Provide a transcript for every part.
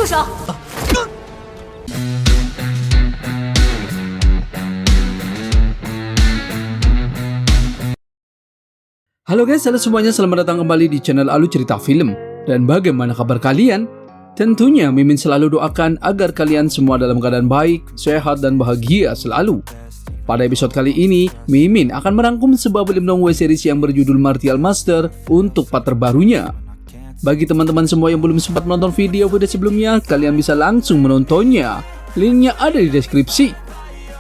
手！ Halo guys, halo semuanya, selamat datang kembali di channel Alu Cerita Film. Dan bagaimana kabar kalian? Tentunya Mimin selalu doakan agar kalian semua dalam keadaan baik, sehat, dan bahagia selalu. Pada episode kali ini, Mimin akan merangkum sebuah film long web series yang berjudul Martial Master untuk part terbarunya. Bagi teman-teman semua yang belum sempat menonton video sebelumnya, kalian bisa langsung menontonnya. Linknya ada di deskripsi.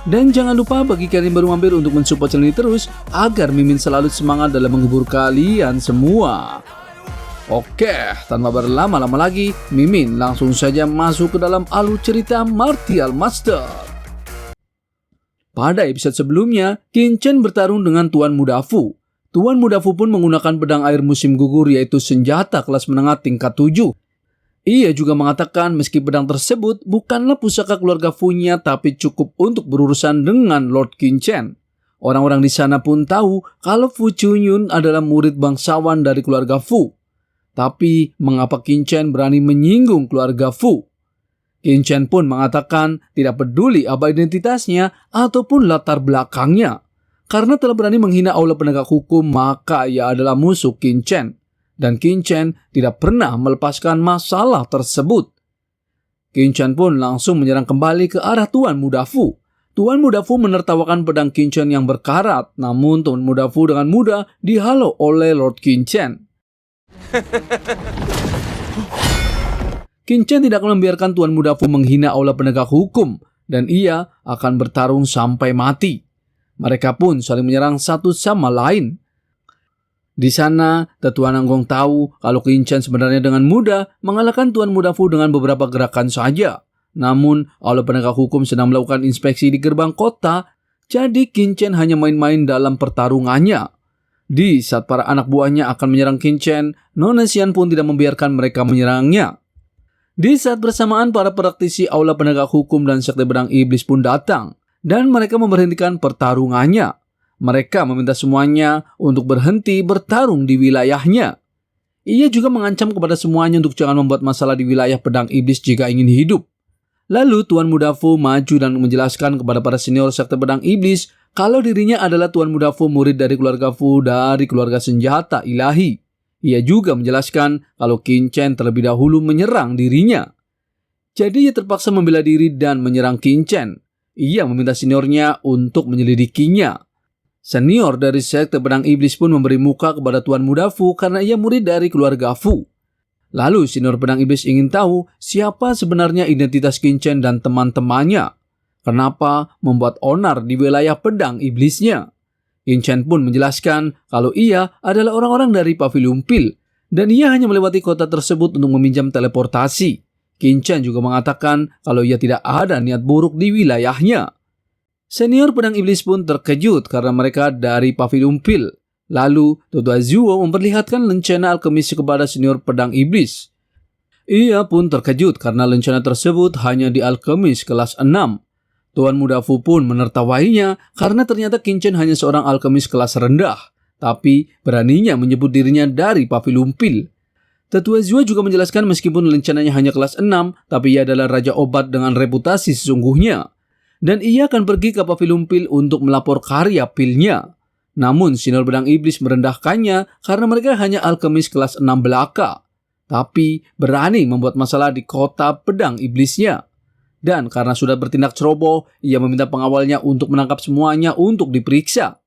Dan jangan lupa bagi kalian yang baru mampir untuk mensupport channel ini terus agar Mimin selalu semangat dalam menghibur kalian semua. Oke, tanpa berlama-lama lagi, Mimin langsung saja masuk ke dalam alur cerita Martial Master. Pada episode sebelumnya, Qin Chen bertarung dengan Tuan Muda Fu. Tuan Muda Fu pun menggunakan pedang air musim gugur, yaitu senjata kelas menengah tingkat 7. Ia juga mengatakan meski pedang tersebut bukanlah pusaka keluarga Fu-nya, tapi cukup untuk berurusan dengan Lord Qin Chen. Orang-orang di sana pun tahu kalau Fu Chunyun adalah murid bangsawan dari keluarga Fu. Tapi mengapa Qin Chen berani menyinggung keluarga Fu? Qin Chen pun mengatakan tidak peduli apa identitasnya ataupun latar belakangnya. Karena telah berani menghina aula penegak hukum, maka ia adalah musuh Qin Chen. Dan Qin Chen tidak pernah melepaskan masalah tersebut. Qin Chen pun langsung menyerang kembali ke arah Tuan Muda Fu. Tuan Muda Fu menertawakan pedang Qin Chen yang berkarat, namun Tuan Muda Fu dengan mudah dihalau oleh Lord Qin Chen. Qin Chen tidak akan membiarkan Tuan Muda Fu menghina aula penegak hukum, dan ia akan bertarung sampai mati. Mereka pun saling menyerang satu sama lain. Di sana, Tetua Nanggong tahu kalau Qin Chen sebenarnya dengan mudah mengalahkan Tuan Muda Fu dengan beberapa gerakan saja. Namun, aula penegak hukum sedang melakukan inspeksi di gerbang kota, jadi Qin Chen hanya main-main dalam pertarungannya. Di saat para anak buahnya akan menyerang Qin Chen, Nona Xian pun tidak membiarkan mereka menyerangnya. Di saat bersamaan, para praktisi aula penegak hukum dan sekte pedang iblis pun datang, dan mereka memberhentikan pertarungannya. Mereka meminta semuanya untuk berhenti bertarung di wilayahnya. Ia juga mengancam kepada semuanya untuk jangan membuat masalah di wilayah pedang iblis jika ingin hidup. Lalu Tuan Muda Fu maju dan menjelaskan kepada para senior sekte pedang iblis kalau dirinya adalah Tuan Muda Fu, murid dari keluarga Fu dari keluarga senjata ilahi. Ia juga menjelaskan kalau Qin Chen terlebih dahulu menyerang dirinya. Jadi ia terpaksa membela diri dan menyerang Qin Chen. Ia meminta seniornya untuk menyelidikinya. Senior dari sekte pedang iblis pun memberi muka kepada Tuan Muda Fu karena ia murid dari keluarga Fu. Lalu senior pedang iblis ingin tahu siapa sebenarnya identitas Qin Chen dan teman-temannya. Kenapa membuat onar di wilayah pedang iblisnya? Qin Chen pun menjelaskan kalau ia adalah orang-orang dari Pavilion Pil dan ia hanya melewati kota tersebut untuk meminjam teleportasi. Qin Chen juga mengatakan kalau ia tidak ada niat buruk di wilayahnya. Senior pedang iblis pun terkejut karena mereka dari Pavilion Pil. Lalu, Tetua Zuo memperlihatkan lencana alkemis kepada senior pedang iblis. Ia pun terkejut karena lencana tersebut hanya di alkemis kelas 6. Tuan Muda Fu pun menertawainya karena ternyata Qin Chen hanya seorang alkemis kelas rendah, tapi beraninya menyebut dirinya dari Pavilion Pil. Tetua Zuo juga menjelaskan meskipun lencananya hanya kelas 6, tapi ia adalah raja obat dengan reputasi sesungguhnya. Dan ia akan pergi ke Pavilion Pil untuk melapor karya pilnya. Namun senior pedang iblis merendahkannya karena mereka hanya alkemis kelas 6 belaka. Tapi berani membuat masalah di kota pedang iblisnya. Dan karena sudah bertindak ceroboh, ia meminta pengawalnya untuk menangkap semuanya untuk diperiksa.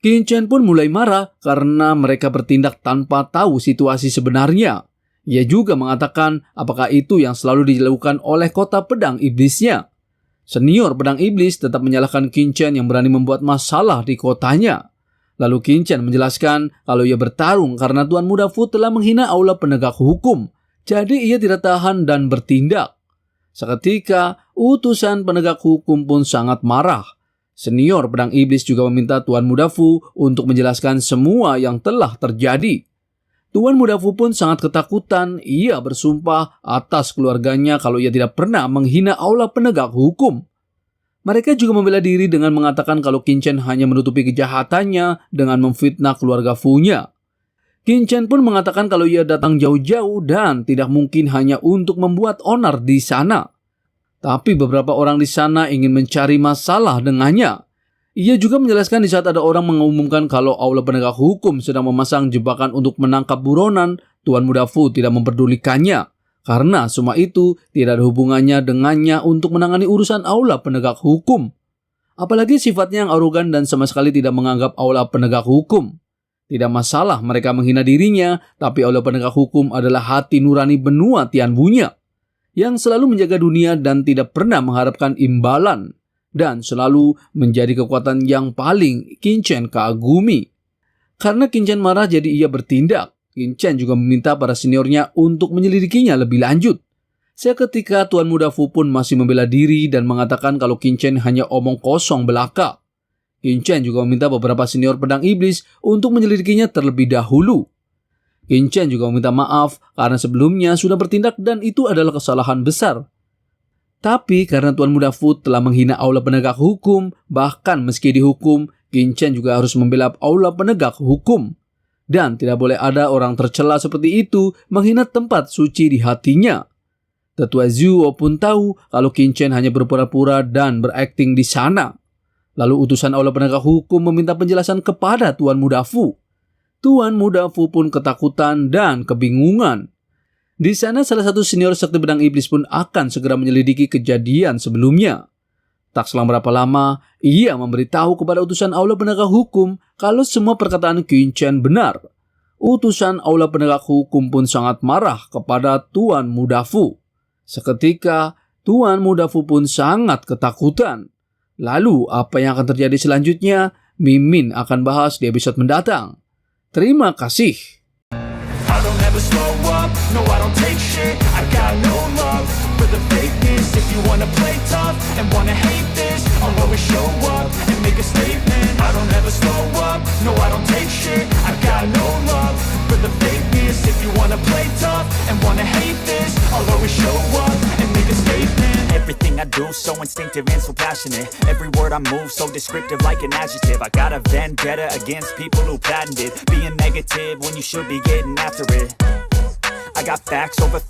Qin Chen pun mulai marah karena mereka bertindak tanpa tahu situasi sebenarnya. Ia juga mengatakan apakah itu yang selalu dilakukan oleh kota pedang iblisnya. Senior pedang iblis tetap menyalahkan Qin Chen yang berani membuat masalah di kotanya. Lalu Qin Chen menjelaskan kalau ia bertarung karena Tuan Muda Fu telah menghina aula penegak hukum. Jadi ia tidak tahan dan bertindak. Seketika, utusan penegak hukum pun sangat marah. Senior pedang iblis juga meminta Tuan Muda Fu untuk menjelaskan semua yang telah terjadi. Tuan Muda Fu pun sangat ketakutan. Ia bersumpah atas keluarganya kalau ia tidak pernah menghina aula penegak hukum. Mereka juga membela diri dengan mengatakan kalau Qin Chen hanya menutupi kejahatannya dengan memfitnah keluarga Fu-nya. Qin Chen pun mengatakan kalau ia datang jauh-jauh dan tidak mungkin hanya untuk membuat onar di sana. Tapi beberapa orang di sana ingin mencari masalah dengannya. Ia juga menjelaskan di saat ada orang mengumumkan kalau Aula Penegak Hukum sedang memasang jebakan untuk menangkap buronan, Tuan Muda Fu tidak memperdulikannya. Karena semua itu tidak ada hubungannya dengannya untuk menangani urusan Aula Penegak Hukum. Apalagi sifatnya yang arogan dan sama sekali tidak menganggap Aula Penegak Hukum. Tidak masalah mereka menghina dirinya, tapi Aula Penegak Hukum adalah hati nurani benua Tianwu-nya yang selalu menjaga dunia dan tidak pernah mengharapkan imbalan, dan selalu menjadi kekuatan yang paling Qin Chen kagumi. Karena Qin Chen marah jadi ia bertindak. Qin Chen juga meminta para seniornya untuk menyelidikinya lebih lanjut. Seketika Tuan Muda Fu pun masih membela diri dan mengatakan kalau Qin Chen hanya omong kosong belaka. Qin Chen juga meminta beberapa senior pedang iblis untuk menyelidikinya terlebih dahulu. Qin Chen juga meminta maaf karena sebelumnya sudah bertindak dan itu adalah kesalahan besar. Tapi karena Tuan Muda Fu telah menghina Aula Penegak Hukum, bahkan meski dihukum, Qin Chen juga harus membela Aula Penegak Hukum. Dan tidak boleh ada orang tercela seperti itu menghina tempat suci di hatinya. Tetua Zhuo pun tahu kalau Qin Chen hanya berpura-pura dan berakting di sana. Lalu utusan Aula Penegak Hukum meminta penjelasan kepada Tuan Muda Fu. Tuan Muda Fu pun ketakutan dan kebingungan. Di sana salah satu senior sekte pedang iblis pun akan segera menyelidiki kejadian sebelumnya. Tak selang berapa lama, ia memberitahu kepada utusan Aula Penegak Hukum kalau semua perkataan Qin Chen benar. Utusan Aula Penegak Hukum pun sangat marah kepada Tuan Muda Fu. Seketika, Tuan Muda Fu pun sangat ketakutan. Lalu, apa yang akan terjadi selanjutnya, Mimin akan bahas di episode mendatang. Terima kasih. I don't ever slow up, no I don't take shit. I got no love for the fakeness. If you wanna play tough and wanna hate this, I'll always show up and make a statement. I don't ever slow up, no I don't take shit. I got no love for the fakeness. If you wanna play tough and wanna hate this, I'll always show up and make a statement. Everything I do so instinctive and so passionate. Every word I move so descriptive like an adjective. I got a vendetta against people who patented being negative when you should be getting after it. I got facts over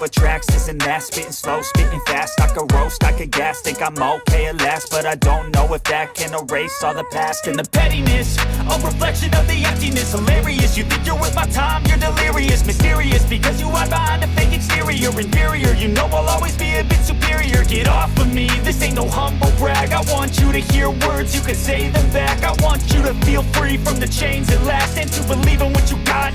tracks, this and that, spitting slow, spitting fast. I could roast, I could gas, think I'm okay at last, but I don't know if that can erase all the past and the pettiness. A reflection of the emptiness, hilarious. You think you're worth my time, you're delirious, mysterious, because you hide behind a fake exterior, inferior. You know I'll always be a bit superior. Get off of me, this ain't no humble brag. I want you to hear words, you can say them back. I want you to feel free from the chains at last, and to believe in what you got